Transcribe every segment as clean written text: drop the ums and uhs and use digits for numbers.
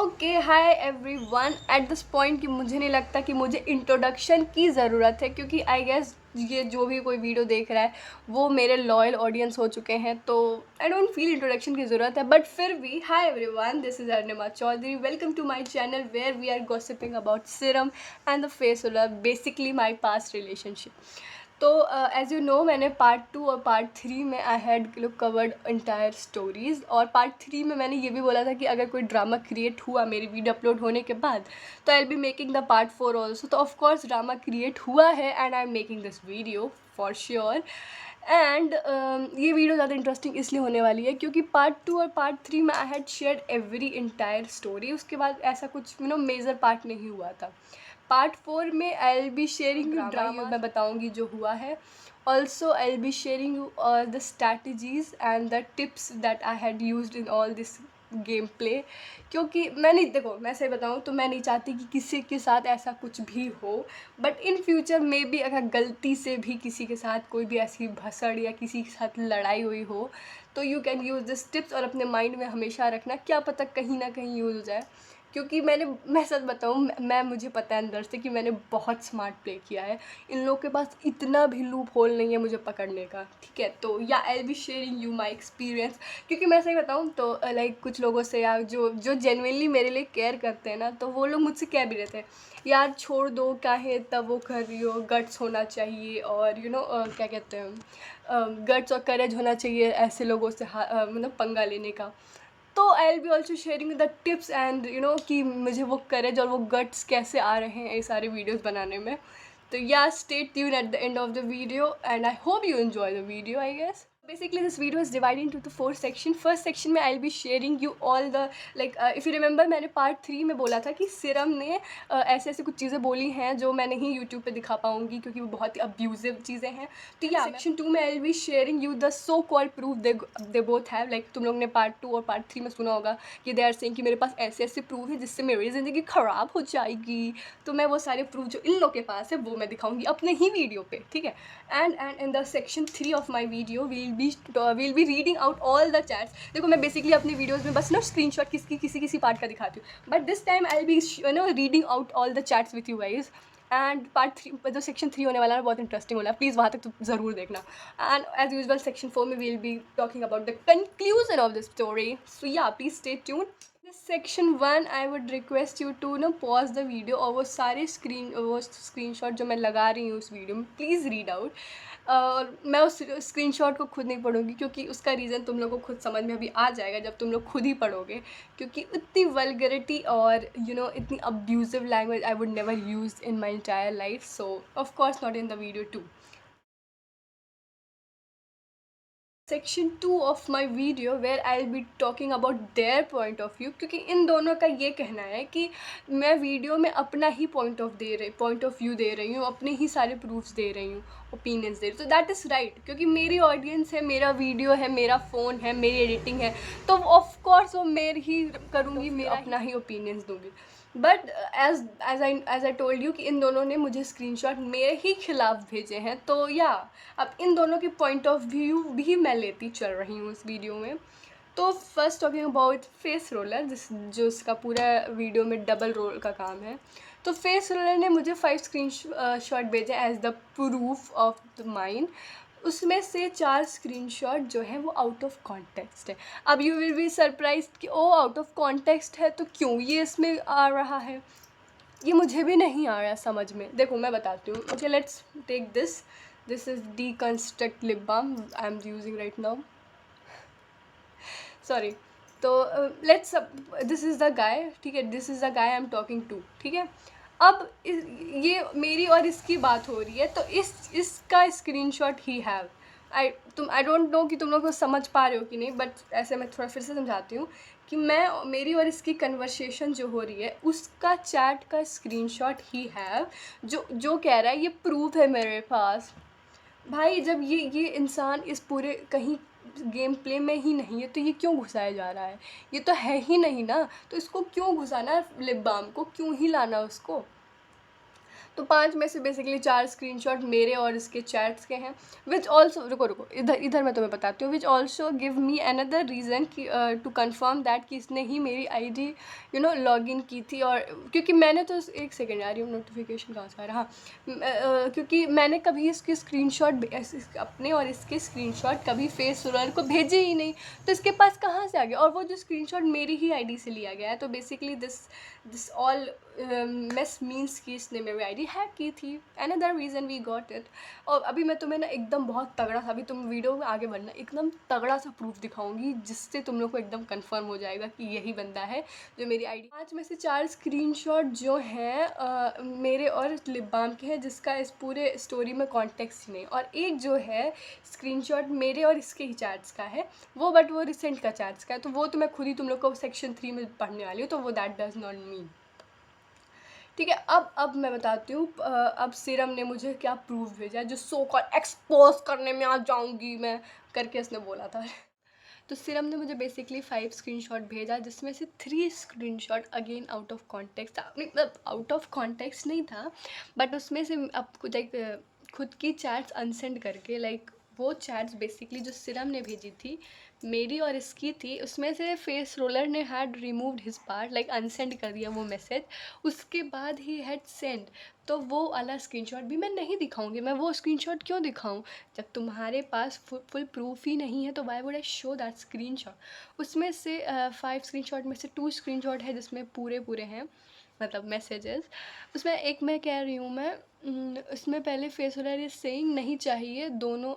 Okay hi everyone. At this point कि मुझे नहीं लगता कि मुझे इंट्रोडक्शन की ज़रूरत है, क्योंकि आई गेस ये जो भी कोई वीडियो देख रहा है वो मेरे लॉयल ऑडियंस हो चुके हैं, तो आई डोंट फील इंट्रोडक्शन की ज़रूरत है। बट फिर भी hi everyone, this is Arnima Chaudhary. Welcome to my channel where we are gossiping about serum and the face roller, basically my past relationship. तो एज़ यू नो, मैंने पार्ट 2 और part 3 में I had covered entire stories, और part 3 में मैंने ये भी बोला था कि अगर कोई ड्रामा क्रिएट हुआ मेरी वीडियो अपलोड होने के बाद, तो आई will be making the part 4 also. तो ऑफकोर्स ड्रामा क्रिएट हुआ है and I am making this video for sure. And ये वीडियो ज़्यादा इंटरेस्टिंग इसलिए होने वाली है क्योंकि पार्ट 2 और पार्ट 3 में I had shared every entire story. उसके बाद ऐसा कुछ मेजर पार्ट नहीं हुआ था। पार्ट 4 में आई will be sharing you drama, मैं बताऊंगी जो हुआ है। Also I will be sharing you the strategies and the tips that I had used in all this game play. क्योंकि मैं नहीं, देखो मैं सही बताऊँ तो मैं नहीं चाहती कि किसी के साथ ऐसा कुछ भी हो, बट इन फ्यूचर में भी अगर गलती से भी किसी के साथ कोई भी ऐसी भसड़ या किसी के साथ लड़ाई हुई हो, तो you can use this tips और अपने माइंड में हमेशा रखना, क्या पता कहीं ना कहीं यूज़ हो जाए। क्योंकि मैं सच बताऊँ, मैं मुझे पता है अंदर से कि मैंने बहुत स्मार्ट प्ले किया है। इन लोगों के पास इतना भी लूप होल नहीं है मुझे पकड़ने का, ठीक है। तो या आई will be sharing you my experience. क्योंकि मैं सही बताऊँ तो लाइक कुछ लोगों से, या जो जेन्युइनली मेरे लिए केयर करते हैं ना, तो वो लोग मुझसे कह भी रहे थे, यार छोड़ दो, काहे तब वो कर रही हो, गट्स होना चाहिए, और क्या कहते हैं, गट्स और करेज होना चाहिए ऐसे लोगों से पंगा लेने का। तो आई will B also sharing the tips and कि मुझे वो करेज और वो गट्स कैसे आ रहे हैं ये सारे वीडियोस बनाने में। तो या stay tune at the end of the video and I hope you enjoy the video, I guess. Basically this video is divided into the 4 section. First section में I'll be sharing you all the if you remember, मैंने part 3 में बोला था कि सिरम ने ऐसे ऐसे कुछ चीज़ें बोली हैं जो मैं नहीं YouTube पे दिखा पाऊँगी क्योंकि वो बहुत ही अब्यूजिव चीज़ें हैं। तो या सेक्शन 2 में I'll be sharing you the so called proof they both have. Like तुम लोग ने part 2 और part 3 में सुना होगा कि they are saying कि मेरे पास ऐसे ऐसे प्रूफ है जिससे मेरी ज़िंदगी ख़राब हो जाएगी। तो मैं वो सारे प्रूफ जो इन लोग के पास है वो मैं दिखाऊंगी अपने ही वीडियो पे, ठीक है। And in the section 3 of my video we'll be reading out all the chats. देखो मैं बेसिकली अपनी वीडियोज़ में बस ना स्क्रीनशॉट किसी पार्ट का दिखाती हूँ, but this time I will be reading out all the chats with you guys. And part 3 जो सेक्शन 3 होने वाला है बहुत इंटरेस्टिंग होना है, प्लीज़ वहाँ तक तो ज़रूर देखना। एंड एज यूजल सेक्शन 4 में we'll be talking about the conclusion of the story. So yeah please stay tune. Section 1 I would request you to pause the video, और वो सारे स्क्रीनशॉट जो मैं लगा रही हूँ उस वीडियो में प्लीज़ रीड आउट। और मैं उस स्क्रीनशॉट को खुद नहीं पढ़ूंगी क्योंकि उसका रीज़न तुम लोग को खुद समझ में अभी आ जाएगा जब तुम लोग खुद ही पढ़ोगे। क्योंकि इतनी वल्गरिटी और इतनी abusive language I would never use in my entire life, so of course not in the video too. Section 2 of my video where I will be talking about their point of view, क्योंकि इन दोनों का ये कहना है कि मैं video में अपना ही पॉइंट ऑफ व्यू दे रही हूँ, अपने ही सारे प्रूफ्स दे रही हूँ, ओपिनियंस दे रही हूँ। तो दैट इज़ राइट, क्योंकि मेरी ऑडियंस है, मेरा वीडियो है, मेरा फ़ोन है, मेरी एडिटिंग है, तो ऑफकोर्स वो मेरी ही करूँगी, मेरा अपना ही ओपिनियंस दूँगी। But as I told you कि इन दोनों ने मुझे स्क्रीनशॉट मेरे ही खिलाफ भेजे हैं, तो या अब इन दोनों के पॉइंट ऑफ व्यू भी मैं लेती चल रही हूँ इस वीडियो में। तो first talking about face roller, जो इसका पूरा वीडियो में डबल रोल का काम है। तो फेस रोलर ने मुझे 5 स्क्रीन शॉट भेजे as the proof of the mine. उसमें से 4 स्क्रीनशॉट जो है वो आउट ऑफ कॉन्टेक्स्ट है। अब यू विल बी सरप्राइज कि ओ आउट ऑफ कॉन्टेक्स्ट है तो क्यों ये इसमें आ रहा है, ये मुझे भी नहीं आ रहा समझ में। देखो मैं बताती हूँ। Okay let's take this is deconstruct lip balm I am using right now, sorry. तो let's this is the guy, ठीक है, this is the guy I am talking to, ठीक है। अब ये मेरी और इसकी बात हो रही है, तो इसका screenshot he have. I don't know कि तुम लोग को समझ पा रहे हो कि नहीं, बट ऐसे मैं थोड़ा फिर से समझाती हूँ कि मेरी और इसकी कन्वर्सेशन जो हो रही है उसका चैट का स्क्रीनशॉट ही हैव, जो कह रहा है ये प्रूफ है मेरे पास। भाई जब ये इंसान इस पूरे कहीं गेम प्ले में ही नहीं है तो ये क्यों घुसाया जा रहा है, ये तो है ही नहीं ना, तो इसको क्यों घुसाना, लिप बाम को क्यों ही लाना उसको। तो 5 में से बेसिकली 4 स्क्रीनशॉट मेरे और इसके चैट्स के हैं, विच ऑल्सो, रुको रुको, इधर मैं तुम्हें बताती हूँ, which also give me another reason कि टू कन्फर्म दैट कि इसने ही मेरी आईडी लॉग इन की थी। और क्योंकि मैंने तो एक सेकेंड आ रही हूँ, नोटिफिकेशन कहाँ से आ रहा, हाँ, क्योंकि मैंने कभी इसके स्क्रीनशॉट अपने और इसके स्क्रीनशॉट कभी फेस रोलर को भेजे ही नहीं, तो इसके पास कहाँ से आ गया, और वो जो स्क्रीनशॉट मेरी ही आईडी से लिया गया है। तो basically this all mess means कि इसने मेरी आईडी हैक की थी। Another reason we got it. और अभी मैं तुम्हें ना एकदम बहुत तगड़ा सा, अभी तुम वीडियो में आगे बढ़ना, एकदम तगड़ा सा प्रूफ दिखाऊंगी जिससे तुम लोग को एकदम कंफर्म हो जाएगा कि यही बंदा है जो मेरी आईडी। 5 में से 4 स्क्रीनशॉट जो हैं मेरे और लिप बाम के हैं, जिसका इस पूरे स्टोरी में कॉन्टेक्स्ट नहीं। और एक जो है स्क्रीनशॉट मेरे और इसके ही चैट्स का है, वो बट वो रिसेंट का चैट्स का है, तो वो तो मैं खुद ही तुम लोग को सेक्शन 3 में पढ़ने वाली हूँ, तो वो दैट डज नॉट मीन। ठीक है, अब मैं बताती हूँ। अब सीरम ने मुझे क्या प्रूफ भेजा, जो सो कॉल एक्सपोज करने में आ जाऊँगी मैं करके इसने बोला था। तो सीरम ने मुझे बेसिकली 5 स्क्रीनशॉट भेजा, जिसमें से 3 screenshot again out of context था, मतलब आउट ऑफ कॉन्टेक्स्ट नहीं था, बट उसमें से आपको लाइक खुद की चैट्स अनसेंड करके, लाइक वो चैट्स बेसिकली जो सीरम ने भेजी थी मेरी और इसकी थी, उसमें से फेस रोलर ने had removed his part, like unsent कर दिया वो मैसेज, उसके बाद ही हैड सेंड। तो वो वाला स्क्रीनशॉट भी मैं नहीं दिखाऊंगी। मैं वो स्क्रीनशॉट क्यों दिखाऊं जब तुम्हारे पास फुल प्रूफ ही नहीं है, तो why would I show that screenshot. उसमें से 5 स्क्रीनशॉट में से 2 स्क्रीनशॉट है जिसमें पूरे हैं, मतलब मैसेजेस। उसमें एक मैं कह रही हूँ मैं, उसमें पहले फेस रोलर इज सेइंग नहीं चाहिए दोनों,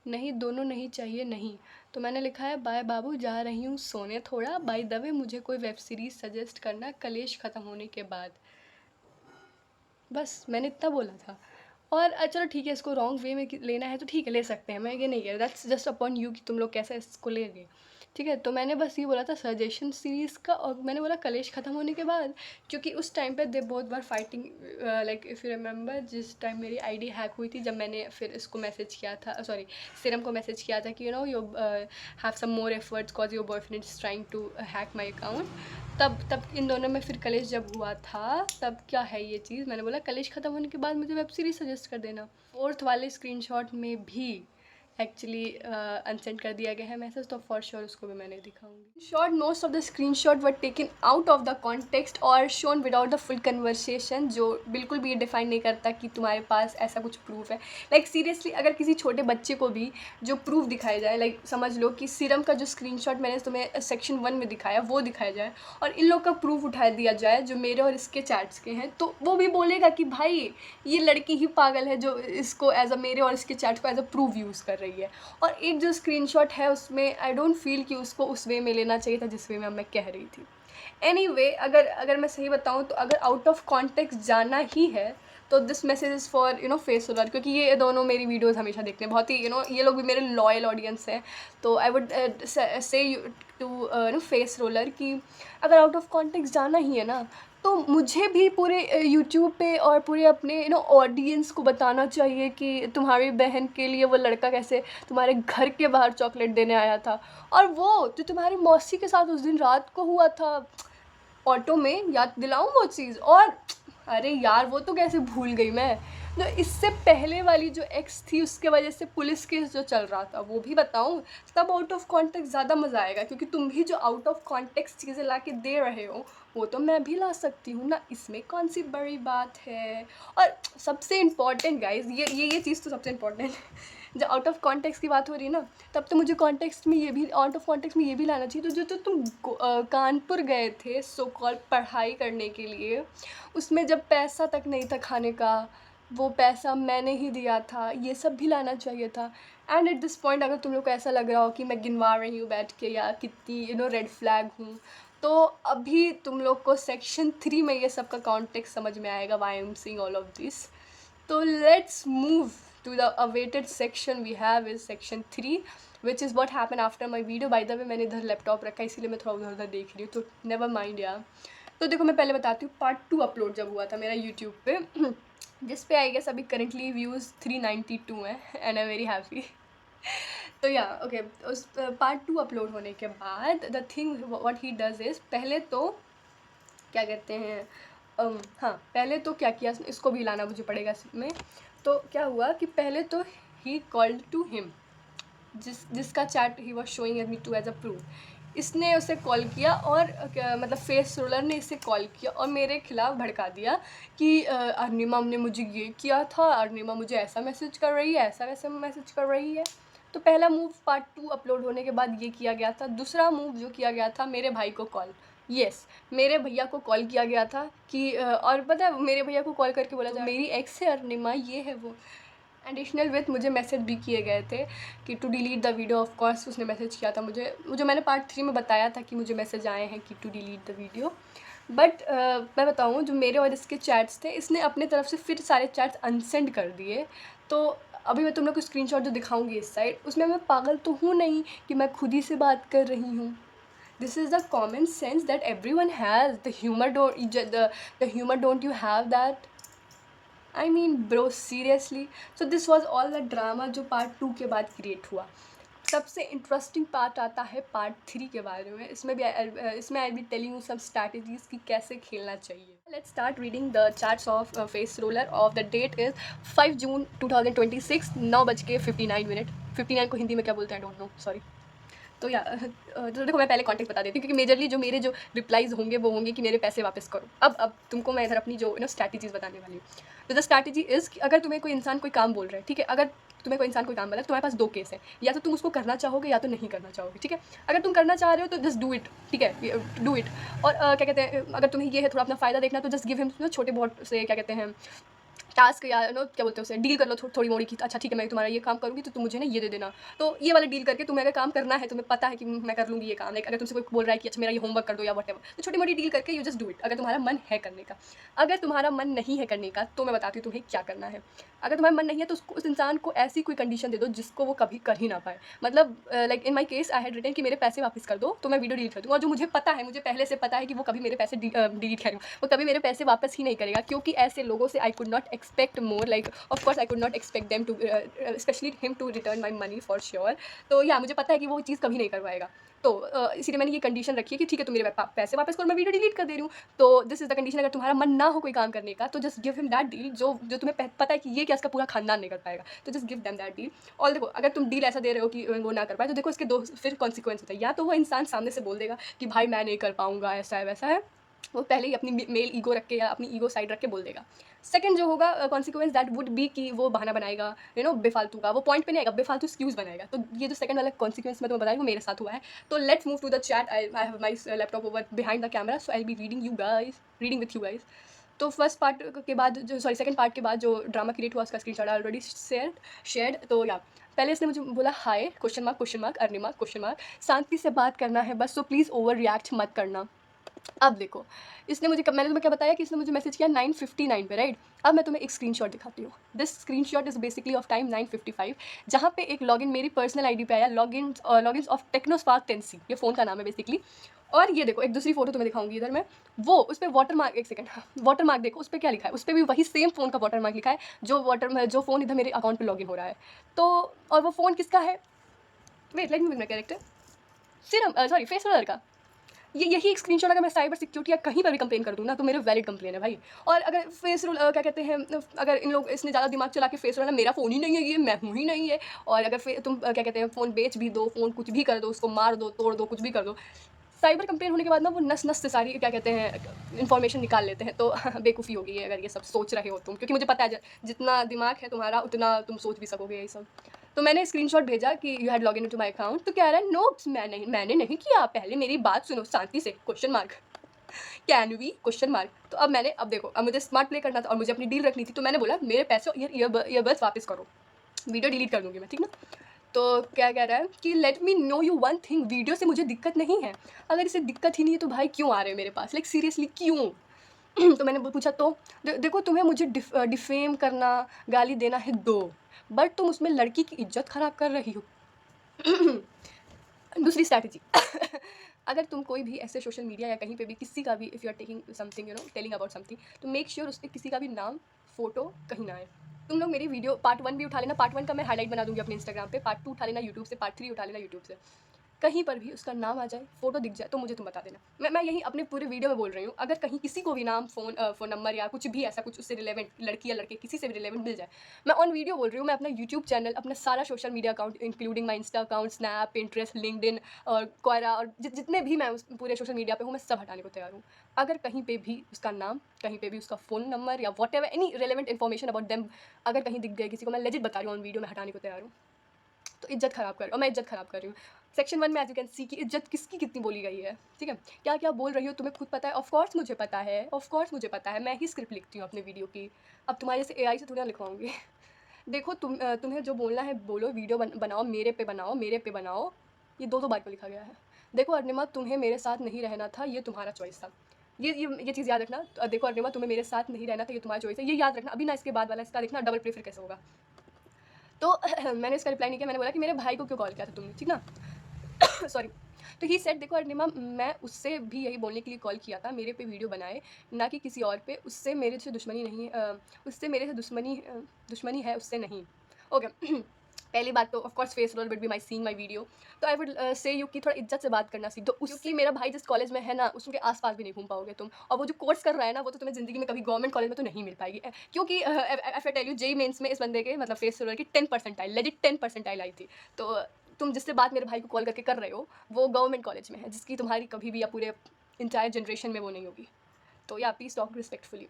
नहीं दोनों नहीं चाहिए नहीं। तो मैंने लिखा है बाय बाबू, जा रही हूँ सोने थोड़ा, बाय द वे मुझे कोई वेब सीरीज़ सजेस्ट करना कलेश ख़त्म होने के बाद। बस मैंने इतना बोला था। और चलो ठीक है, इसको रॉन्ग वे में लेना है तो ठीक है, ले सकते हैं, मैं ये नहीं कह रहा, दैट्स जस्ट अपॉन यू कि तुम लोग कैसे इसको लेंगे। ठीक है, तो मैंने बस ये बोला था सजेशन सीरीज़ का, और मैंने बोला कलेश ख़त्म होने के बाद, क्योंकि उस टाइम पे दे बहुत बार fighting, like if you remember, जिस टाइम मेरी आईडी हैक हुई थी, जब मैंने फिर इसको मैसेज किया था, सॉरी सीरम को मैसेज किया था कि you have some more efforts cause your boyfriend is trying to hack my account. तब इन दोनों में फिर कलेश जब हुआ था, तब क्या है ये चीज़, मैंने बोला कलेश ख़त्म होने के बाद मुझे वेब सीरीज़ सजेस्ट कर देना। 4th वाले स्क्रीनशॉट में भी एक्चुअली अनसेंड कर दिया गया है मैसेज, तो फॉर श्योर उसको भी मैंने दिखाऊंगी। Short most of the screenshot were taken out of the context और shown without the full conversation, जो बिल्कुल भी ये डिफाइन नहीं करता कि तुम्हारे पास ऐसा कुछ प्रूफ है। लाइक सीरियसली अगर किसी छोटे बच्चे को भी जो प्रूफ दिखाया जाए, लाइक समझ लो कि सीरम का जो स्क्रीनशॉट मैंने तुम्हें सेक्शन 1 में दिखाया वो दिखाया जाए, और इन लोग का प्रूफ उठा दिया जाए जो मेरे और इसके चैट्स के हैं, तो वो भी बोलेगा कि भाई ये लड़की ही पागल है जो इसको एज अ, मेरे और इसके चैट को एज अ प्रूफ यूज़ कर रही है। और एक जो स्क्रीनशॉट है उसमें आई डोंट फील कि उसको उस वे में लेना चाहिए था जिस वे में मैं कह रही थी। एनीवे, अगर मैं सही बताऊं तो अगर आउट ऑफ कॉन्टेक्स्ट जाना ही है तो this message is for face roller, क्योंकि ये दोनों मेरी वीडियोस हमेशा देखते हैं, बहुत ही ये लोग भी मेरे लॉयल ऑडियंस हैं। तो I would say to face roller कि अगर आउट ऑफ कॉन्टेक्स्ट जाना ही है ना, तो मुझे भी पूरे यूट्यूब पे और पूरे अपने ऑडियंस को बताना चाहिए कि तुम्हारी बहन के लिए वो लड़का कैसे तुम्हारे घर के बाहर चॉकलेट देने आया था, और वो जो तुम्हारी मौसी के साथ उस दिन रात को हुआ था ऑटो में, याद दिलाऊं वो चीज़। और अरे यार वो तो कैसे भूल गई मैं, जो इससे पहले वाली जो एक्स थी उसके वजह से पुलिस केस जो चल रहा था वो भी बताऊं। तब आउट ऑफ कॉन्टेक्स्ट ज़्यादा मज़ा आएगा, क्योंकि तुम भी जो आउट ऑफ कॉन्टेक्स्ट चीज़ें ला के दे रहे हो वो तो मैं भी ला सकती हूँ ना, इसमें कौन सी बड़ी बात है। और सबसे इम्पॉर्टेंट गाइज, ये चीज़ तो सबसे इम्पॉर्टेंट है, जब आउट ऑफ कॉन्टेक्स्ट की बात हो रही है ना, तब तो मुझे कॉन्टेक्स्ट में ये भी, आउट ऑफ कॉन्टेक्स्ट में ये भी लाना चाहिए। तो जो तुम कानपुर गए थे सो कॉल पढ़ाई करने के लिए, उसमें जब पैसा तक नहीं था खाने का, वो पैसा मैंने ही दिया था, ये सब भी लाना चाहिए था। एंड एट दिस पॉइंट अगर तुम लोग को ऐसा लग रहा हो कि मैं गिनवा रही हूँ बैठ के या कितनी रेड फ्लैग हूँ, तो अभी तुम लोग को सेक्शन 3 में ये सब का कॉन्टेक्स्ट समझ में आएगा, why I am saying all of this. तो let's move to the awaited section we have is section 3, which is what happened after my video. By the way मैंने इधर लैपटॉप रखा है इसीलिए मैं थोड़ा उधर देख रही हूँ, तो नेवर माइंड यार। तो देखो मैं पहले बताती हूँ, पार्ट 2 अपलोड जब हुआ था मेरा यूट्यूब पे जिस पे आई गेस अभी करेंटली व्यूज़ 392 हैं, एंड आई वेरी हैप्पी। तो या ओके, उस पार्ट 2 अपलोड होने के बाद the thing what he does is, पहले तो क्या कहते हैं, हाँ, पहले तो क्या किया इसको भी लाना मुझे पड़ेगा इसमें। तो क्या हुआ कि पहले तो ही कॉल्ड टू हिम, जिसका चैट ही was showing me to as a proof. इसने उसे कॉल किया और मतलब फेस रोलर ने इसे कॉल किया और मेरे खिलाफ भड़का दिया कि अरुणिमा ने मुझे ये किया था, अरुणिमा मुझे ऐसा मैसेज कर रही है, ऐसा वैसा मैसेज कर रही है। तो पहला मूव पार्ट 2 अपलोड होने के बाद ये किया गया था। दूसरा मूव जो किया गया था, मेरे भाई को कॉल, यस मेरे भैया को कॉल किया गया था कि और पता है मेरे भैया को कॉल करके बोला था मेरी एक्स है अरुणिमा, ये है वो। एडिशनल विथ मुझे मैसेज भी किए गए थे कि to delete the video. Of course उसने मैसेज किया था मुझे मैंने पार्ट 3 में बताया था कि मुझे मैसेज आए हैं कि to delete the video. But मैं बताऊँ, जो मेरे और इसके चैट्स थे, इसने अपने तरफ से फिर सारे चैट्स अनसेंड कर दिए। तो अभी मैं तुम लोग को स्क्रीनशॉट जो दिखाऊंगी इस साइड, उसमें मैं पागल तो हूँ नहीं कि मैं खुद ही से बात कर रही हूँ। This is the common sense that every one has. The humour don't you have that? I mean bro seriously. So this was all the drama जो पार्ट 2 के बाद क्रिएट हुआ। सबसे इंटरेस्टिंग पार्ट आता है पार्ट 3 के बारे में। इसमें आई बी टेलिंग यू सब स्ट्रैटेजीज कि कैसे खेलना चाहिए। Let's start reading the charts of face roller of the date is 5 June 2026, 9:59। 59 को हिंदी में क्या बोलते हैं, डोंट नो, सॉरी। तो तो देखो मैं पहले कॉन्टेक्ट बता देती हूँ क्योंकि मेजरली जो मेरे जो रिप्लाइज होंगे वो होंगे कि मेरे पैसे वापस करो। अब तुमको मैं इधर अपनी जो स्ट्रैटेजीज बताने वाली हूँ। तो द स्ट्रैटेजी इज़ कि अगर तुम्हें कोई इंसान कोई काम बोल रहा है, ठीक है, अगर तुम्हें कोई इंसान कोई काम बोला है, तुम्हारे पास 2 केस है, या तो तुम उसको करना चाहोगे या तो नहीं करना चाहोगे, ठीक है। अगर तुम करना चाह रहे हो तो जस्ट डू इट, ठीक है, डू इट। और क्या कहते हैं, अगर तुम्हें ये है थोड़ा अपना फ़ायदा देखना तो जस्ट गिव हिम छोटे बहुत से क्या कहते हैं टास्क, या क्या बोलते हैं उसे, डील कर लो थोड़ी मोड़ी की। अच्छा ठीक है, मैं तुम्हारा ये काम करूँगी तो तुम मुझे ना ये दे देना। तो ये वाला डील करके तुम्हें अगर काम करना है, तुम्हें पता है कि मैं कर लूँगी ये काम। लाइक अगर तुमसे कोई बोल रहा है कि अच्छा मेरा ये होमवर्क कर दो या वटेवर, तो छोटी मोटी डील करके यू जस्ट डू इट अगर तुम्हारा मन है करने का। अगर तुम्हारा मन नहीं है करने का तो मैं बताती हूँ तुम्हें क्या करना है। अगर तुम्हारा मन नहीं है तो उस इंसान को ऐसी कोई कंडीशन दे दो जिसको वो कभी कर ही ना पाए। मतलब like in my case I had written कि मेरे पैसे वापस कर दो तो मैं वीडियो डिलीट कर दूँ। और जो मुझे पता है, मुझे पहले से पता है कि वो कभी मेरे पैसे डिलीट करें, वो कभी मेरे पैसे वापस ही नहीं करेगा, क्योंकि ऐसे लोगों से I could not expect more. Like of course I could not expect them to specially him to return my money for sure. तो या मुझे पता है कि वो चीज़ कभी नहीं करवाएगा। तो इसीलिए मैंने ये कंडीशन रखी है कि ठीक है तुम मेरे पैसे वापस करो, मैं वीडियो डिलीट कर दे रही हूँ। तो दिस इज़ द कंडीशन। अगर तुम्हारा मन ना हो कोई काम करने का तो just give him that deal जो तुम्हें पता है कि ये क्या इसका पूरा खानदान नहीं कर पाएगा, तो just give them that deal. और देखो अगर तुम डील ऐसा दे रहे हो कि वो ना कर पाए, तो देखो इसके 2 फिर कॉन्सिक्वेंस होता है। या तो वो इंसान सामने से बोल देगा कि भाई मैं नहीं कर पाऊँगा, ऐसा है वैसा है, वो पहले ही अपनी मेल ईगो रख के या अपनी ईगो साइड रख के बोल देगा। सेकंड जो होगा कॉन्सिक्वेंस दैट वुड बी कि वो बहाना बनाएगा, बेफालतू का, वो पॉइंट पे नहीं आएगा, बेफालतू एक्सक्यूज़ बनाएगा। तो ये जो सेकंड वाला कॉन्सिक्वेंस मैं तुम्हें बता रही हूँ मेरे साथ हुआ है। तो let's move to the chat. I have my laptop over behind the camera, so I be reading with you guys. तो फर्स्ट पार्ट के बाद जो सेकंड पार्ट के बाद जो ड्रामा क्रिएट हुआ उसका स्क्रीनशॉट ऑलरेडी शेयर्ड। तो या पहले इसने मुझे बोला hi question mark Arunima question mark, शांति से बात करना है बस, सो प्लीज़ ओवर रिएक्ट मत करना। अब देखो इसने मैंने तुम्हें क्या बताया कि इसने मुझे मैसेज किया 9:59 पे, राइट। अब मैं तुम्हें एक स्क्रीनशॉट दिखाती हूँ। This screenshot is basically of time 9:55, जहाँ पे एक लॉगिन मेरी पर्सनल आईडी पे आया, लॉगिन ऑफ टेक्नोस्पार्क 10C, ये फ़ोन का नाम है बेसिकली। और ये देखो एक दूसरी फोटो तुम्हें दिखाऊंगी इधर मैं, वो उस पर वाटर मार्क, एक सेकंड, वाटर मार्क देखो उस पर क्या लिखा है, उस पर भी वही सेम फ़ोन का वाटर मार्क लिखा है जो फ़ोन इधर मेरे अकाउंट पर लॉगिन हो रहा है। तो और वो फ़ोन किसका है, wait let me make my character, सिर्फ सॉरी फेस रोलर का। यही एक स्क्रीनशॉट अगर मैं साइबर सिक्योरिटी या कहीं पर भी कंप्लेन कर दूँ ना तो मेरे वैलिड कंप्लेन है भाई। और अगर फेस रोल क्या कहते हैं, अगर इन लोग इसने ज़्यादा दिमाग चला के फेस रोल ना मेरा फ़ोन ही नहीं है, ये मैं हूँ ही नहीं है, और अगर तुम क्या कहते हैं फ़ोन बेच भी दो, फ़ोन कुछ भी कर दो, उसको मार दो, तोड़ दो, कुछ भी कर दो, साइबर कंप्लेन होने के बाद ना वो नस नस से सारी क्या कहते हैं इन्फॉर्मेशन निकाल लेते हैं। तो बेवकूफ़ी होगी है अगर ये सब सोच रहे हो तुम, क्योंकि मुझे पता है जितना दिमाग है तुम्हारा उतना तुम सोच भी सकोगे ये सब। तो मैंने स्क्रीनशॉट भेजा कि you had login to my account, तो कह रहा है नो मैंने नहीं किया, पहले मेरी बात सुनो शांति से, question mark, can we question mark. तो अब देखो, अब मुझे स्मार्ट प्ले करना था और मुझे अपनी डील रखनी थी, तो मैंने बोला मेरे पैसे ईयरबड्स वापस करो, वीडियो डिलीट कर दूँगी मैं, ठीक ना। तो क्या कह रहा है कि let me know you one thing, video से मुझे दिक्कत नहीं है, अगर इसे दिक्कत ही नहीं है तो भाई क्यों आ रहे हैं मेरे पास, लाइक सीरियसली क्यों। तो मैंने पूछा तो देखो तुम्हें मुझे डिफेम करना, गाली देना है दो, बट तुम उसमें लड़की की इज्जत ख़राब कर रही हो। दूसरी स्ट्रैटेजी, अगर तुम कोई भी ऐसे सोशल मीडिया या कहीं पे भी किसी का भी if you are taking something telling about something, तो मेक श्योर उस पर किसी का भी नाम फोटो कहीं ना आए। तुम लोग मेरी वीडियो पार्ट 1 भी उठा लेना, पार्ट 1 का मैं हाईलाइट बना दूंगी अपने इंस्टाग्राम पे, पार्ट 2 उठा लेना यूट्यूब से, पार्ट 3 उठा लेना यूट्यूब से। कहीं पर भी उसका नाम आ जाए, फ़ोटो दिख जाए, तो मुझे तुम बता देना। मैं यही अपने पूरे वीडियो में बोल रही हूँ, अगर कहीं किसी को भी नाम, फ़ोन नंबर या कुछ भी ऐसा कुछ उससे रिलेवेंट, लड़की या लड़के किसी से भी रिलेवेंट मिल जाए, मैं ऑन वीडियो बोल रही हूँ, मैं अपना यूट्यूब चैनल, अपना सारा social media account including my Insta account, snap, Pinterest, LinkedIn और क्वारा और जितने भी मैं उस पूरे सोशल मीडिया पे हूँ, मैं सब हटाने को तैयार हूँ। अगर कहीं पे भी उसका नाम, कहीं पे भी उसका फ़ोन नंबर या whatever any relevant information about them अगर कहीं दिख गए किसी को, मैं लेजिट बता रही हूँ ऑन वीडियो में हटाने को तैयार हूँ। तो इज्जत ख़राब कर, और मैं इज्जत ख़राब कर रही हूँ। सेक्शन 1 में एज़ यू कैन सी कि इज्जत किसकी कितनी बोली गई है, ठीक है? क्या-क्या बोल रही हो तुम्हें खुद पता है, ऑफ़ कोर्स मुझे पता है, ऑफ़ कोर्स मुझे पता है, मैं ही स्क्रिप्ट लिखती हूँ अपने वीडियो की। अब तुम्हारे जैसे एआई से थोड़ी ना लिखवाऊँगी। देखो तुम्हें जो बोलना है बोलो, वीडियो बनाओ, मेरे पे बनाओ, मेरे पे बनाओ, ये 2-2 बार क्यों लिखा गया है? देखो अरुणिमा, तुम्हें मेरे साथ नहीं रहना था, ये तुम्हारा चॉइस था। ये चीज़ याद रखना। देखो अरुणिमा, तुम्हें मेरे साथ नहीं रहना था, ये तुम्हारा चॉइस है, ये याद रखना। अभी ना इसके बाद वाला इसका देखना डबल प्रेफर कैसे होगा। तो मैंने इसका रिप्लाई नहीं किया, मैंने बोला कि मेरे भाई को क्यों कॉल किया था तुमने, ठीक ना? सॉरी। तो ही सेड, देखो अरुणिमा, मैं उससे भी यही बोलने के लिए कॉल किया था, मेरे पे वीडियो बनाए, ना कि किसी और पे। उससे मेरे से दुश्मनी नहीं, उससे मेरे से दुश्मनी है, उससे नहीं। ओके। पहली बात तो of course face role would be my seeing my video, तो आई वुड से यू कि थोड़ा इज्जत से बात करना सीख दो। उसकी, मेरा भाई जिस कॉलेज में है ना, उसके आसपास भी नहीं घूम पाओगे तुम, और वो जो कोर्स कर रहा है ना, वो तो तुम्हें ज़िंदगी में कभी गवर्नमेंट कॉलेज में तो नहीं मिल पाएगी। क्योंकि if I tell you, JEE Mains में इस बंदे के मतलब फेस रोल की 10 परसेंटाइल, लेजिट 10 परसेंटाइल आई थी। तो तुम जिससे बात मेरे भाई को कॉल करके कर रहे हो, वो गवर्नमेंट कॉलेज में है, जिसकी तुम्हारी कभी भी या पूरे इंटायर जनरेशन में वो नहीं होगी। तो या प्लीज़ टॉक रिस्पेक्टफुली।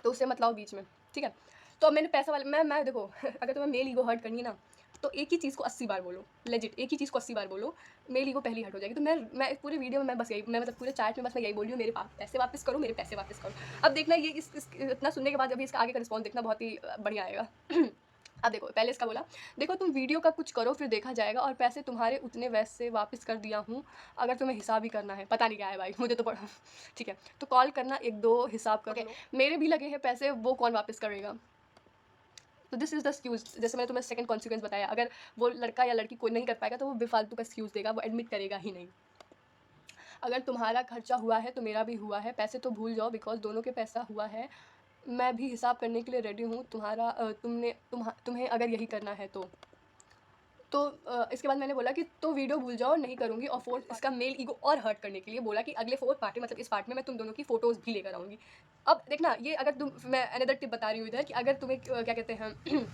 तो उससे मत लाओ बीच में, ठीक है? तो अब मैंने पैसा वाले, मैं देखो, अगर तुम्हें मेल ईगो हर्ट करनी है ना, तो एक ही चीज़ को 80 बार बोलो, लेजिट एक ही चीज़ को 80 बार बोलो, मेल ईगो पहली हर्ट हो जाएगी। तो मैं पूरे वीडियो में मैं बस यही, मैं मतलब पूरे चैट में बस मैं यही बोल रही हूँ, मेरे पैसे वापस करो, मेरे पैसे वापस करो। अब देखना ये इस इतना सुनने के बाद अभी इसका आगे का रिस्पॉन्स देखना, बहुत ही बढ़िया आएगा। अब देखो, पहले इसका बोला, देखो तुम वीडियो का कुछ करो फिर देखा जाएगा, और पैसे तुम्हारे उतने वैसे वापस कर दिया हूँ, अगर तुम्हें हिसाब ही करना है। पता नहीं क्या है भाई, मुझे तो पढ़ा। ठीक है, तो कॉल करना, 1-2 हिसाब कर लो, मेरे भी लगे हैं पैसे, वो कौन वापस करेगा? तो दिस इज़ द एक्सक्यूज़। जैसे मैंने तुम्हें सेकंड कॉन्सिक्वेंस बताया, अगर वो लड़का या लड़की कोई नहीं कर पाएगा, तो वो बेफालतू का एक्सक्यूज़ देगा, वो एडमिट करेगा ही नहीं। अगर तुम्हारा खर्चा हुआ है तो मेरा भी हुआ है, पैसे तो भूल जाओ, बिकॉज़ दोनों के पैसा हुआ है। मैं भी हिसाब करने के लिए रेडी हूँ, तुम्हें अगर यही करना है तो। तो इसके बाद मैंने बोला कि तो वीडियो भूल जाओ, नहीं करूँगी, और फोर्थ इसका मेल ईगो और हर्ट करने के लिए बोला कि अगले 4th पार्ट में, मतलब इस पार्ट में, मैं तुम दोनों की फ़ोटोज़ भी लेकर आऊँगी। अब देखना, ये अगर मैं अनदर टिप बता रही हूँ इधर, कि अगर तुम्हें क्या कहते हैं,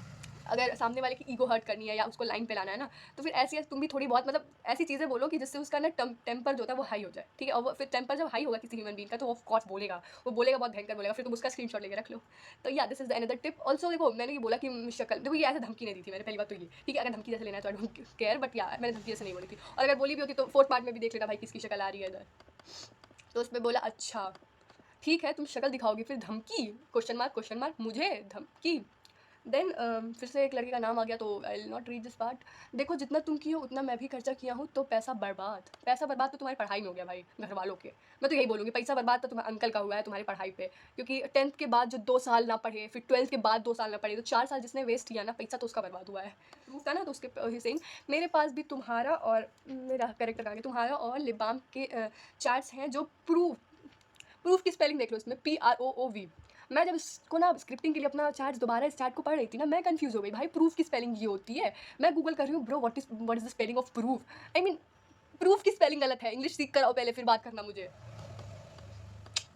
अगर सामने वाले की ईगो हर्ट करनी है या उसको लाइन पे लाना है ना, तो फिर ऐसी तुम भी थोड़ी बहुत, मतलब ऐसी चीज़ें बोलो कि जिससे उसका ना टेम्पर जो होता है वो हाई हो जाए, ठीक है? और वो फिर टेम्पर जब हाई होगा किसी ह्यूमन बीइंग का, तो वो ऑफ कोर्स बोलेगा, वो बोलेगा, बहुत भयंकर बोलेगा, फिर तुम उसका स्क्रीनशॉट लेके रख लो। तो या this is the another tip. Also देखो, मैंने ये बोला कि शक्ल, देखो ये ऐसे धमकी नहीं दी थी मैंने, पहली बात तो ये, ठीक है? अगर धमकी जैसे लेना है तो आई डोंट केयर, बट या मैंने धमकी जैसे नहीं बोली थी, और अगर बोली भी होती तो 4th पार्ट में भी देख लेना भाई किसकी शक्ल आ रही है इधर। तो उसमें बोला, अच्छा ठीक है, तुम शक्ल दिखाओगी, फिर धमकी, क्वेश्चन मार्क, मुझे धमकी। देन फिर से एक लड़के का नाम आ गया, तो I will not read this part. देखो जितना तुम की हो उतना मैं भी खर्चा किया हूँ, तो पैसा बर्बाद तो तुम्हारी पढ़ाई में हो गया भाई, घर वालों के। मैं तो यही बोलूँगी, पैसा बर्बाद तो तुम्हारे अंकल का हुआ है तुम्हारी पढ़ाई पे, क्योंकि 10th के बाद जो 2 साल ना पढ़े, फिर 12th के बाद 2 साल ना पढ़े, तो 4 साल जिसने वेस्ट किया ना, पैसा तो उसका बर्बाद हुआ है। प्रूफ था ना, तो उसके सेम मेरे पास भी तुम्हारा और मेरा करेक्टर कहा गया, तुम्हारा और लिबाम के चार्ट्स हैं, जो प्रूफ की स्पेलिंग देख लो उसमें, PROOV। मैं जब इसको ना स्क्रिप्टिंग के लिए अपना चार्ट दोबारा इस चार्ट को पढ़ रही थी ना, मैं कंफ्यूज हो गई भाई, प्रूफ की स्पेलिंग ये होती है। मैं गूगल कर रही हूँ, bro what is the spelling of proof, I mean proof की स्पेलिंग गलत है, इंग्लिश सीख कर आओ पहले, फिर बात करना मुझे।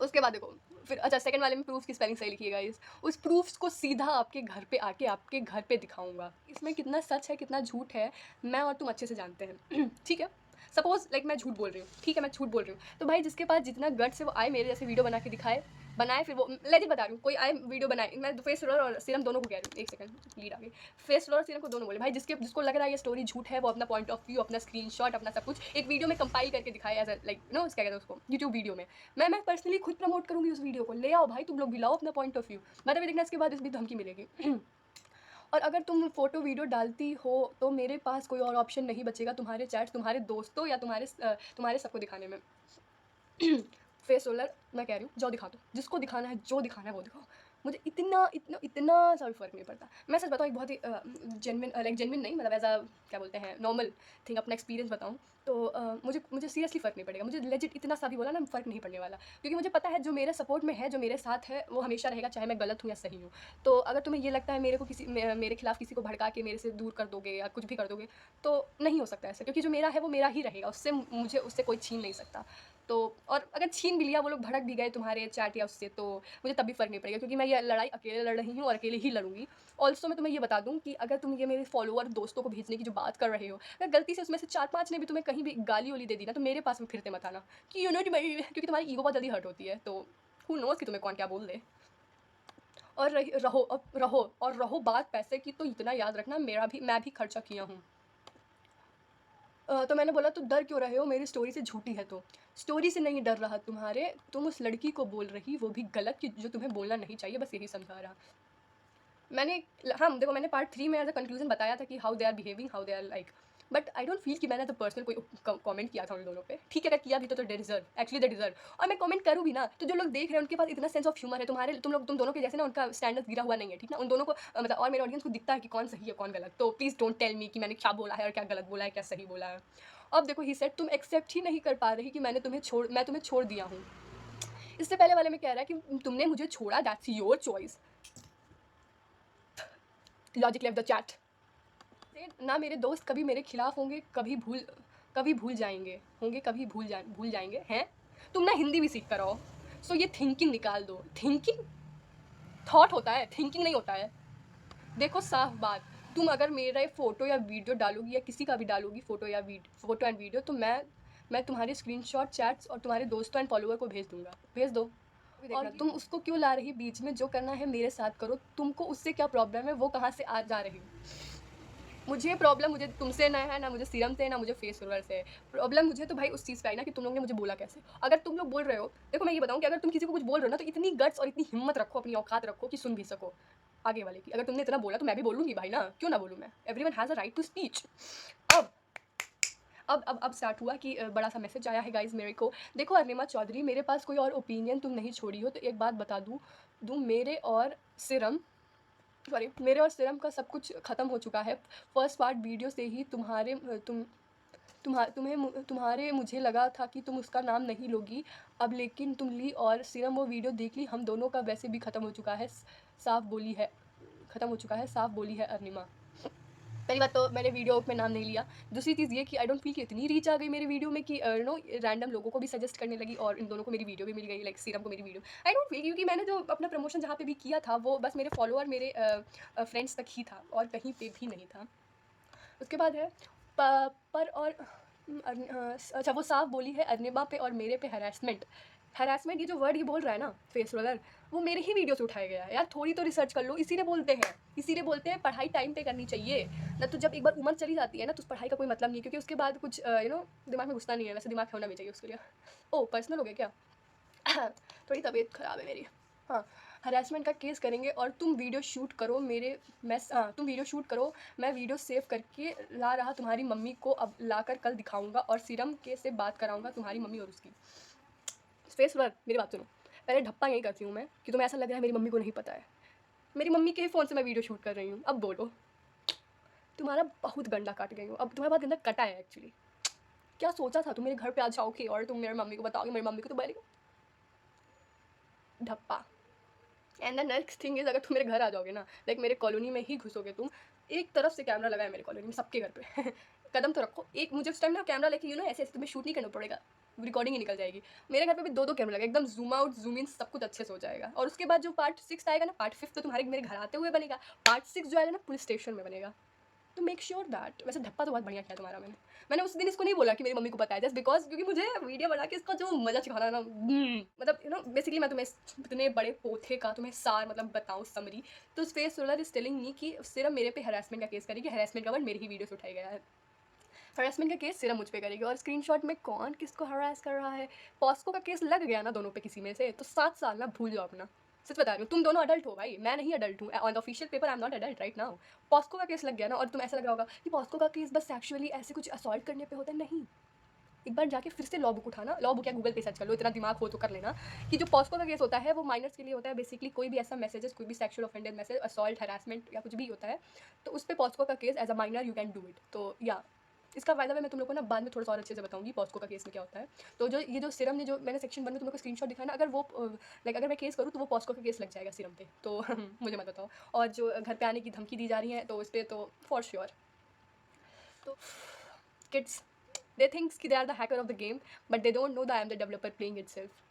उसके बाद देखो, फिर अच्छा सेकंड वाले में प्रूफ की स्पेलिंग सही लिखिएगा गाइस। उस प्रूफ्स को सीधा आपके घर पे आके आपके घर पे दिखाऊंगा। इसमें कितना सच है कितना झूठ है, मैं और तुम अच्छे से जानते हैं। ठीक है, सपोज लाइक मैं झूठ बोल रही हूँ, ठीक है, मैं झूठ बोल रही हूँ, तो भाई जिसके पास जितना गट्स है वो आए, मेरे जैसे वीडियो बना के बनाए, फिर वो लेजिट बता रही हूँ, कोई आए वीडियो बनाए, मैं फेस रोलर और सीरम दोनों को कह रही हूँ, एक सेकंड लीड आ गई, फेस रोलर और सीरम को दोनों बोले भाई, जिसको लग रहा है ये स्टोरी झूठ है, वो अपना पॉइंट ऑफ व्यू, अपना स्क्रीनशॉट, अपना सब कुछ एक वीडियो में कंपाइल करके दिखाए, एज लाइक नो क्या कहते हैं उसको, यूट्यूब वीडियो में। मैं पर्सनली खुद प्रमोट करूँगी उस वीडियो को, ले आओ भाई, तुम लोग भी लाओ अपना पॉइंट ऑफ व्यू, मतलब देखना इसके बाद इस भी धमकी मिलेगी। और अगर तुम फोटो वीडियो डालती हो तो मेरे पास कोई और ऑप्शन नहीं बचेगा तुम्हारे चैट्स, तुम्हारे दोस्तों या तुम्हारे सबको दिखाने में। फेस रोलर मैं कह रही हूँ, जाओ दिखा दो, जिसको दिखाना है, जो दिखाना है वो दिखाओ। मुझे इतना इतना इतना सा भी फ़र्क नहीं पड़ता। मैं सच बताऊँ, एक बहुत ही जेन्युइन नहीं, मतलब एज़ अ क्या बोलते हैं, नॉर्मल थिंग, अपना एक्सपीरियंस बताऊँ तो मुझे सीरियसली फ़र्क नहीं पड़ेगा। मुझे लेजिट इतना सा भी बोला ना, फ़र्क नहीं पड़ने वाला, क्योंकि मुझे पता है जो मेरे सपोर्ट में है, जो मेरे साथ है, वो हमेशा रहेगा, चाहे मैं गलत हूँ या सही हूँ। तो अगर तुम्हें ये लगता है मेरे को मेरे खिलाफ किसी को भड़का के मेरे से दूर कर दोगे या कुछ भी कर दोगे, तो नहीं हो सकता ऐसा, क्योंकि जो मेरा है वो मेरा ही रहेगा, मुझे उससे कोई छीन नहीं सकता। तो और अगर छीन भी लिया, वो लोग भड़क भी गए तुम्हारे चैट या उससे, तो मुझे तब भी फ़र्क नहीं पड़ेगा, क्योंकि मैं ये लड़ाई अकेले लड़ रही हूँ और अकेले ही लड़ूंगी। ऑल्सो मैं तुम्हें ये बता दूँ कि अगर तुम ये मेरे फॉलोअर दोस्तों को भेजने की जो बात कर रहे हो, अगर गलती से उसमें से 4-5 ने भी तुम्हें कहीं भी गाली वाली दे दी ना, तो मेरे पास में फिरते मत आना कि क्योंकि तुम्हारी ईगो बहुत जल्दी हर्ट होती है। तो हू नोज़ कि तुम्हें कौन क्या बोल दे। और रहो बात पैसे की, तो इतना याद रखना, मैं भी खर्चा किया हूँ। तो मैंने बोला, तो डर क्यों रहे हो, मेरी स्टोरी से झूठी है तो। स्टोरी से नहीं डर रहा तुम्हारे, तुम उस लड़की को बोल रही, वो भी गलत, कि जो तुम्हें बोलना नहीं चाहिए, बस यही समझा रहा। मैंने हाँ, देखो, मैंने पार्ट 3 में एज़ अ कंक्लूजन बताया था कि how they are behaving, how they are like, but I don't feel कि मैंने तो पर्सनल कोई कमेंट किया था उन दोनों पे। ठीक है, अगर किया भी तो they deserve, actually they deserve. और मैं कमेंट करूँ भी ना, तो जो लोग देख रहे हैं उनके पास इतना सेंस ऑफ ह्यूमर है, तुम दोनों के जैसे ना, उनका स्टैंडर्ड गिरा हुआ नहीं है, ठीक ना? उन दोनों को मतलब, और मेरे ऑडियंस को दिखता है कि कौन सही है कौन गलत। तो प्लीज़ डोंट टेल मी कि मैंने क्या बोला है और क्या गलत बोला है, क्या सही बोला है। अब देखो, ही सेड, तुम एक्सेप्ट ही नहीं कर पा रही कि मैं तुम्हें छोड़ दिया हूँ। इससे पहले वाले में कह रहा है कि तुमने मुझे छोड़ा, that's your choice. Logic left the chat. ना मेरे दोस्त कभी मेरे खिलाफ होंगे, कभी भूल जाएंगे, भूल जाएंगे हैं। तुम ना हिंदी भी सीख कर आओ। सो ये थिंकिंग निकाल दो। थिंकिंग थॉट होता है, थिंकिंग नहीं होता है। देखो, साफ बात, तुम अगर मेरा फ़ोटो या वीडियो डालोगी, या किसी का भी डालोगी फ़ोटो एंड वीडियो, तो मैं तुम्हारे स्क्रीनशॉट चैट्स और तुम्हारे दोस्तों एंड फॉलोअर को भेज दूंगा, भेज दो। और तुम उसको क्यों ला रही बीच में, जो करना है मेरे साथ करो, तुमको उससे क्या प्रॉब्लम है, वो कहाँ से आ जा रही मुझे तुमसे ना है, ना मुझे सीरम से, ना मुझे फेस रोलर से। प्रॉब्लम मुझे तो भाई उस चीज़ पे आई ना, कि तुम लोग ने मुझे बोला कैसे। अगर तुम लोग बोल रहे हो, देखो मैं ये बताऊँ कि अगर तुम किसी को कुछ बोल रहे हो ना, तो इतनी गट्स और इतनी हिम्मत रखो, अपनी औकात रखो कि सुन भी सको आगे वाले की। अगर तुमने इतना बोला तो मैं भी बोलूँगी भाई ना, क्यों ना बोलूँ मैं। Everyone has a right to speech. अब स्टार्ट हुआ कि बड़ा सा मैसेज आया है गाइज़ मेरे को। देखो अरुणिमा चौधरी, मेरे पास कोई और ओपिनियन तुम नहीं छोड़ी हो, तो एक बात बता दूँ, मेरे और सिरम का सब कुछ ख़त्म हो चुका है। फर्स्ट पार्ट वीडियो से ही तुम्हारे मुझे लगा था कि तुम उसका नाम नहीं लोगी, अब लेकिन तुम ली और सिरम वो वीडियो देख ली। हम दोनों का वैसे भी ख़त्म हो चुका है, साफ बोली है अरुणिमा। पहली बात तो मैंने वीडियो में नाम नहीं लिया। दूसरी चीज़ ये कि आई डोंट फील कि इतनी रीच आ गई मेरे वीडियो में कि रैंडम लोगों को भी सजेस्ट करने लगी, और इन दोनों को मेरी वीडियो भी मिल गई, लाइक सीरम को मेरी वीडियो। आई डोंट फील, क्योंकि मैंने जो अपना प्रमोशन जहाँ पे भी किया था, वो बस मेरे फॉलोअर, मेरे फ्रेंड्स तक ही था, और कहीं पे भी नहीं था। उसके बाद है पर और अच्छा, वो साफ बोली है अरुणिमा पे और मेरे पे हरासमेंट, ये जो वर्ड ये बोल रहा है ना, फेस रोलर, वो मेरे ही वीडियो से उठाया गया है यार। थोड़ी तो रिसर्च कर लो। इसीलिए बोलते हैं पढ़ाई टाइम पे करनी चाहिए ना। तो जब एक बार उम्र चली जाती है ना, तो उस पढ़ाई का कोई मतलब नहीं, क्योंकि उसके बाद कुछ दिमाग में घुसता नहीं है। वैसे दिमाग होना भी चाहिए उसके लिए। ओह, पर्सनल हो गया क्या? थोड़ी तबीयत ख़राब है मेरी। हाँ, हरासमेंट का केस करेंगे, और तुम वीडियो शूट करो, मैं वीडियो सेव करके ला रहा तुम्हारी मम्मी को, अब लाकर कल दिखाऊंगा, और सीरम के से बात कराऊंगा तुम्हारी मम्मी और उसकी। फेस वर्क, मेरी बात सुनो। पहले ढप्पा यही करती हूँ मैं कि तुम्हें ऐसा लग रहा है मेरी मम्मी को नहीं पता है। मेरी मम्मी के ही फ़ोन से मैं वीडियो शूट कर रही हूँ। अब बोलो, तुम्हारा बहुत गंदा काट गई हूँ। अब तुम्हारा बहुत गंदा कटा है एक्चुअली। क्या सोचा था तुम मेरे घर पे आ जाओगे और तुम मेरी मम्मी को बताओगे, मेरी मम्मी को तो बोलेगी ढप्पा। And the next thing is, अगर तुम मेरे घर आ जाओगे ना, लाइक मेरे कॉलोनी में ही घुसोगे तुम, एक तरफ से कैमरा लगा है मेरे कॉलोनी में, सबके घर पे। कदम तो रखो। एक मुझे उस टाइम ना कैमरा लेके ऐसे ऐसे तुम्हें शूट नहीं करना पड़ेगा, रिकॉर्डिंग ही निकल जाएगी। मेरे घर पे भी 2 कैमरा लगे, एकदम जूम आउट जूम इन सब कुछ अच्छे से हो जाएगा। और उसके बाद जो पार्ट 6 आएगा ना, पार्ट 5 तो तुम्हारे मेरे घर आते हुए बनेगा, पार्ट 6 जो आएगा ना पुलिस स्टेशन में बनेगा। तो मेक श्योर दैट। वैसे धप्पा तो बहुत बढ़िया किया तुम्हारा। मैंने उस दिन इसको नहीं बोला कि मेरी मम्मी को पता है, जस्ट बिकॉज, क्योंकि मुझे वीडियो बना के इसका जो मजा सिखाना ना, मतलब बेसिकली मैं तुम्हें इतने बड़े पोथे का तुम्हें सार मतलब बताऊँ समरी। तो face roller is telling me कि सिर्फ मेरे पे हरासमेंट का केस करेगी। हरासमेंट का वर्ड मेरी ही वीडियो से उठाया गया है। हरासमेंट का केस सिर्फ मुझ पे करेगी, और स्क्रीनशॉट में कौन किसको हरास कर रहा है। पॉस्को का केस लग गया ना दोनों पे किसी में से, तो 7 साल ना भूल जाओ अपना। सच बता रही हूँ, तुम दोनों अडल्ट हो भाई, मैं नहीं अडल्ट हूँ। On the official paper I am not adult right now. POCSO का केस लग गया ना, और तुम ऐसा लग रहा होगा कि पॉस्को का केस बस सेक्सुअली ऐसे कुछ असॉल्ट करने पे होता है। नहीं, एक बार जाके फिर से लॉ बुक उठाना, लॉ बुक या गूगल पे सर्च कर लो, इतना दिमाग हो तो कर लेना कि जो पॉस्को का केस होता है वो माइनर्स के लिए होता है। बेसिकली कोई भी ऐसा मैसेजेस, कोई भी sexual offended message, assault, harassment या कुछ भी होता है तो उस पर पॉस्को का case as a minor you can do it. तो या इसका फ़ायदा मैं तुम लोग को ना बाद में थोड़ा सा और अच्छे से बताऊंगी पॉस्को का केस में क्या होता है। तो जो ये जो सिरम ने जो मैंने सेक्शन 1 में तुम लोग को स्क्रीनशॉट दिखाया ना, अगर वो लाइक अगर मैं केस करूँ तो वो पॉस्को का केस लग जाएगा सिरम पे, तो मुझे मत बताओ। और जो घर पे आने की धमकी दी जा रही है तो उस पर तो फॉर श्योर। तो किड्स, they thinks कि they are the hacker of the game, but they don't know that I am the developer playing itself.